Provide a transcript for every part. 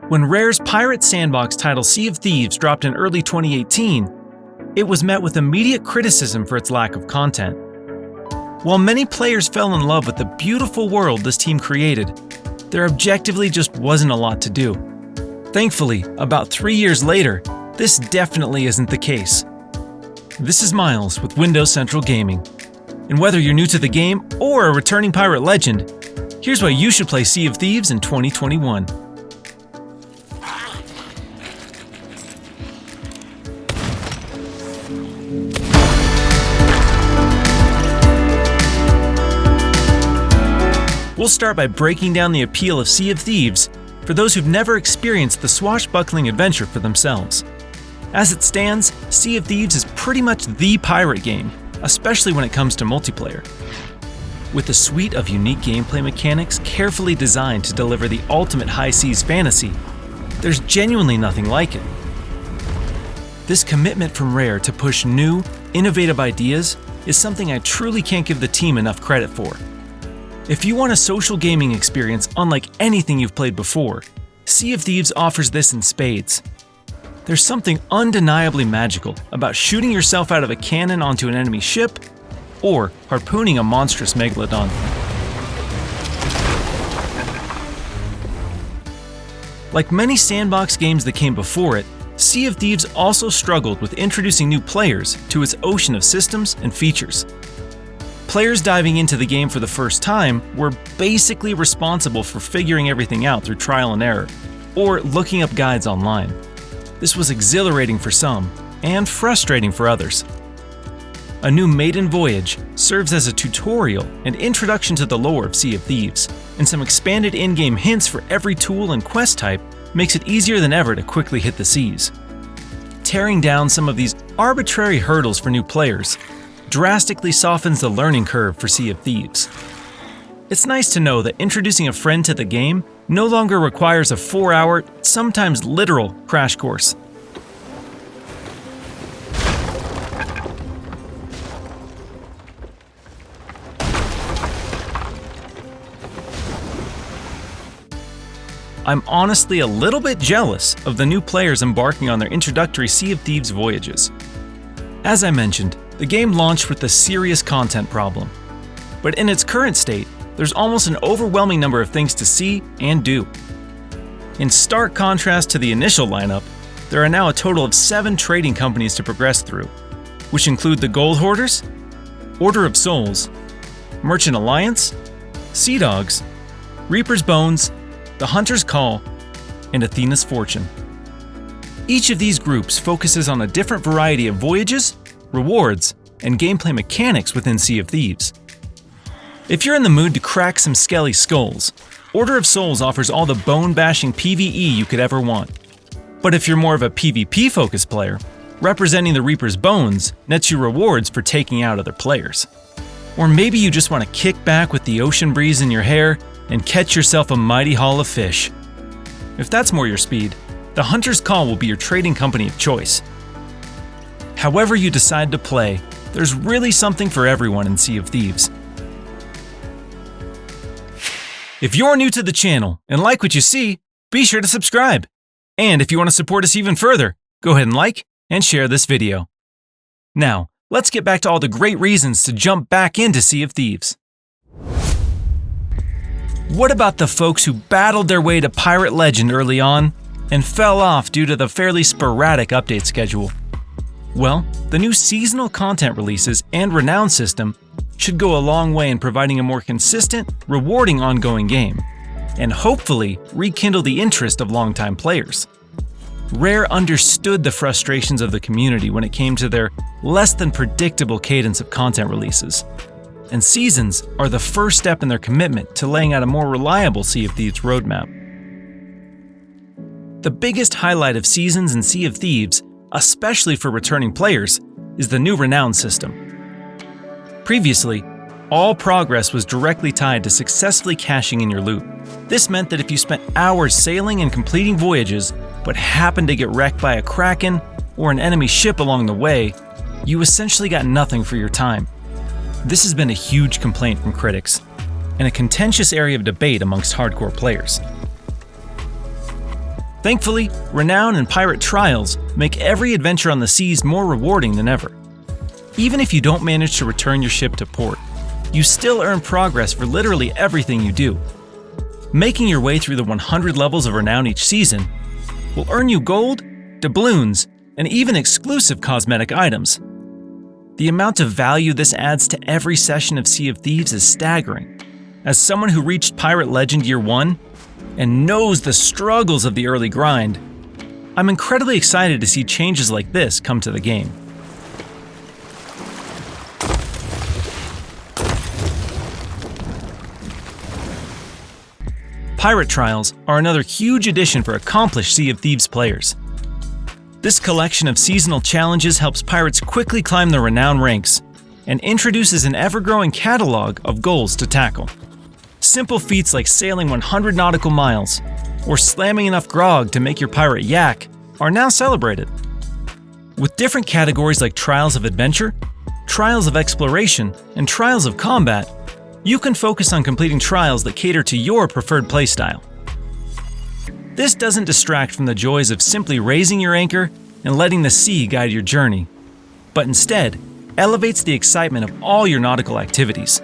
When Rare's pirate sandbox title Sea of Thieves dropped in early 2018, it was met with immediate criticism for its lack of content. While many players fell in love with the beautiful world this team created, there objectively just wasn't a lot to do. Thankfully, about 3 years later, this definitely isn't the case. This is Miles with Windows Central Gaming. And whether you're new to the game or a returning pirate legend, here's why you should play Sea of Thieves in 2021. We'll start by breaking down the appeal of Sea of Thieves for those who've never experienced the swashbuckling adventure for themselves. As it stands, Sea of Thieves is pretty much the pirate game, especially when it comes to multiplayer. With a suite of unique gameplay mechanics carefully designed to deliver the ultimate high seas fantasy, there's genuinely nothing like it. This commitment from Rare to push new, innovative ideas is something I truly can't give the team enough credit for. If you want a social gaming experience unlike anything you've played before, Sea of Thieves offers this in spades. There's something undeniably magical about shooting yourself out of a cannon onto an enemy ship or harpooning a monstrous megalodon. Like many sandbox games that came before it, Sea of Thieves also struggled with introducing new players to its ocean of systems and features. Players diving into the game for the first time were basically responsible for figuring everything out through trial and error, or looking up guides online. This was exhilarating for some, and frustrating for others. A new maiden voyage serves as a tutorial and introduction to the lore of Sea of Thieves, and some expanded in-game hints for every tool and quest type makes it easier than ever to quickly hit the seas. Tearing down some of these arbitrary hurdles for new players drastically softens the learning curve for Sea of Thieves. It's nice to know that introducing a friend to the game no longer requires a 4-hour, sometimes literal, crash course. I'm honestly a little bit jealous of the new players embarking on their introductory Sea of Thieves voyages. As I mentioned, the game launched with a serious content problem. But in its current state, there's almost an overwhelming number of things to see and do. In stark contrast to the initial lineup, there are now a total of 7 trading companies to progress through, which include the Gold Hoarders, Order of Souls, Merchant Alliance, Sea Dogs, Reaper's Bones, the Hunter's Call, and Athena's Fortune. Each of these groups focuses on a different variety of voyages, rewards, and gameplay mechanics within Sea of Thieves. If you're in the mood to crack some skelly skulls, Order of Souls offers all the bone-bashing PvE you could ever want. But if you're more of a PvP-focused player, representing the Reaper's Bones nets you rewards for taking out other players. Or maybe you just want to kick back with the ocean breeze in your hair and catch yourself a mighty haul of fish. If that's more your speed, the Hunter's Call will be your trading company of choice. However you decide to play, there's really something for everyone in Sea of Thieves. If you're new to the channel and like what you see, be sure to subscribe. And if you want to support us even further, go ahead and like and share this video. Now, let's get back to all the great reasons to jump back into Sea of Thieves. What about the folks who battled their way to Pirate Legend early on and fell off due to the fairly sporadic update schedule? Well, the new seasonal content releases and renown system should go a long way in providing a more consistent, rewarding ongoing game, and hopefully rekindle the interest of longtime players. Rare understood the frustrations of the community when it came to their less than predictable cadence of content releases, and seasons are the first step in their commitment to laying out a more reliable Sea of Thieves roadmap. The biggest highlight of seasons in Sea of Thieves, especially for returning players, is the new renown system. Previously, all progress was directly tied to successfully cashing in your loot. This meant that if you spent hours sailing and completing voyages, but happened to get wrecked by a kraken or an enemy ship along the way, you essentially got nothing for your time. This has been a huge complaint from critics, and a contentious area of debate amongst hardcore players. Thankfully, Renown and Pirate Trials make every adventure on the seas more rewarding than ever. Even if you don't manage to return your ship to port, you still earn progress for literally everything you do. Making your way through the 100 levels of Renown each season will earn you gold, doubloons, and even exclusive cosmetic items. The amount of value this adds to every session of Sea of Thieves is staggering. As someone who reached Pirate Legend Year 1 and knows the struggles of the early grind, I'm incredibly excited to see changes like this come to the game. Pirate Trials are another huge addition for accomplished Sea of Thieves players. This collection of seasonal challenges helps pirates quickly climb the renown ranks and introduces an ever-growing catalog of goals to tackle. Simple feats like sailing 100 nautical miles or slamming enough grog to make your pirate yak are now celebrated. With different categories like Trials of Adventure, Trials of Exploration, and Trials of Combat, you can focus on completing trials that cater to your preferred playstyle. This doesn't distract from the joys of simply raising your anchor and letting the sea guide your journey, but instead elevates the excitement of all your nautical activities.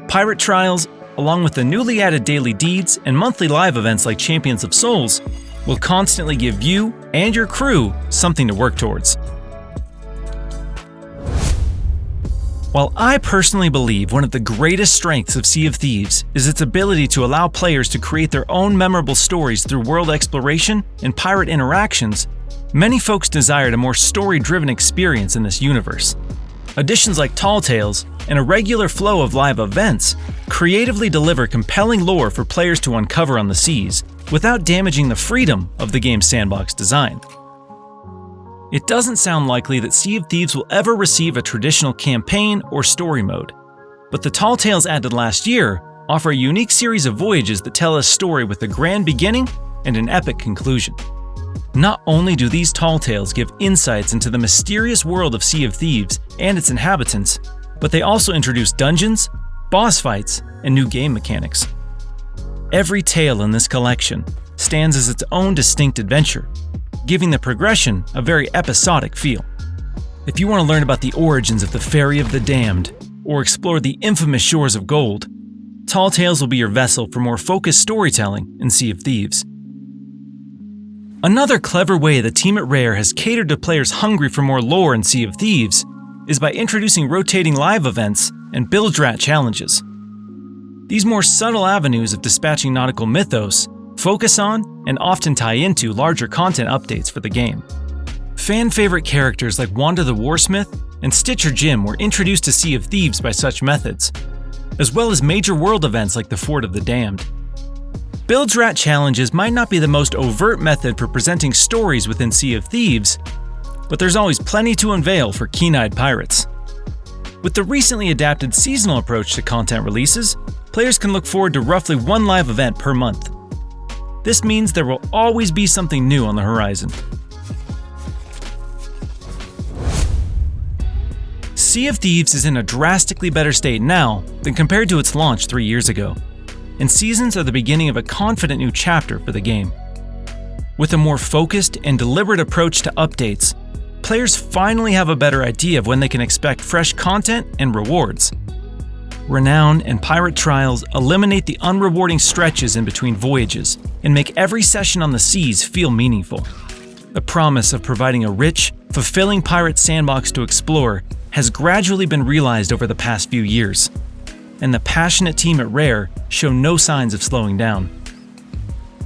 Pirate Trials, along with the newly added daily deeds and monthly live events like Champions of Souls, will constantly give you and your crew something to work towards. While I personally believe one of the greatest strengths of Sea of Thieves is its ability to allow players to create their own memorable stories through world exploration and pirate interactions, many folks desired a more story-driven experience in this universe. Additions like Tall Tales and a regular flow of live events creatively deliver compelling lore for players to uncover on the seas without damaging the freedom of the game's sandbox design. It doesn't sound likely that Sea of Thieves will ever receive a traditional campaign or story mode, but the Tall Tales added last year offer a unique series of voyages that tell a story with a grand beginning and an epic conclusion. Not only do these Tall Tales give insights into the mysterious world of Sea of Thieves and its inhabitants, but they also introduce dungeons, boss fights, and new game mechanics. Every tale in this collection stands as its own distinct adventure, giving the progression a very episodic feel. If you want to learn about the origins of the Ferry of the Damned, or explore the infamous shores of gold, Tall Tales will be your vessel for more focused storytelling in Sea of Thieves. Another clever way the team at Rare has catered to players hungry for more lore in Sea of Thieves is by introducing rotating live events and bilge rat challenges. These more subtle avenues of dispatching nautical mythos focus on and often tie into larger content updates for the game. Fan-favorite characters like Wanda the Warsmith and Stitcher Jim were introduced to Sea of Thieves by such methods, as well as major world events like the Fort of the Damned. Bilge Rat challenges might not be the most overt method for presenting stories within Sea of Thieves, but there's always plenty to unveil for keen-eyed pirates. With the recently adapted seasonal approach to content releases, players can look forward to roughly one live event per month. This means there will always be something new on the horizon. Sea of Thieves is in a drastically better state now than compared to its launch 3 years ago, and seasons are the beginning of a confident new chapter for the game. With a more focused and deliberate approach to updates, players finally have a better idea of when they can expect fresh content and rewards. Renown and Pirate Trials eliminate the unrewarding stretches in between voyages and make every session on the seas feel meaningful. The promise of providing a rich, fulfilling pirate sandbox to explore has gradually been realized over the past few years, and the passionate team at Rare show no signs of slowing down.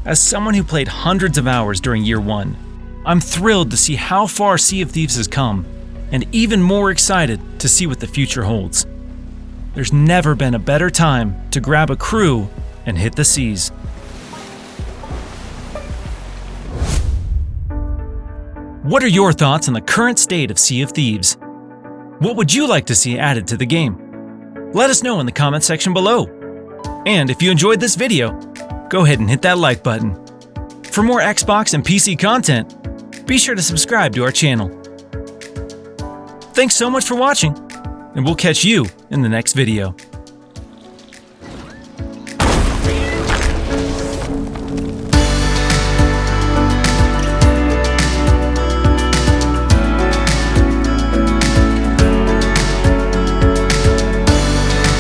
As someone who played hundreds of hours during Year 1, I'm thrilled to see how far Sea of Thieves has come, and even more excited to see what the future holds. There's never been a better time to grab a crew and hit the seas. What are your thoughts on the current state of Sea of Thieves? What would you like to see added to the game? Let us know in the comment section below. And if you enjoyed this video, go ahead and hit that like button. For more Xbox and PC content, be sure to subscribe to our channel. Thanks so much for watching, and we'll catch you in the next video.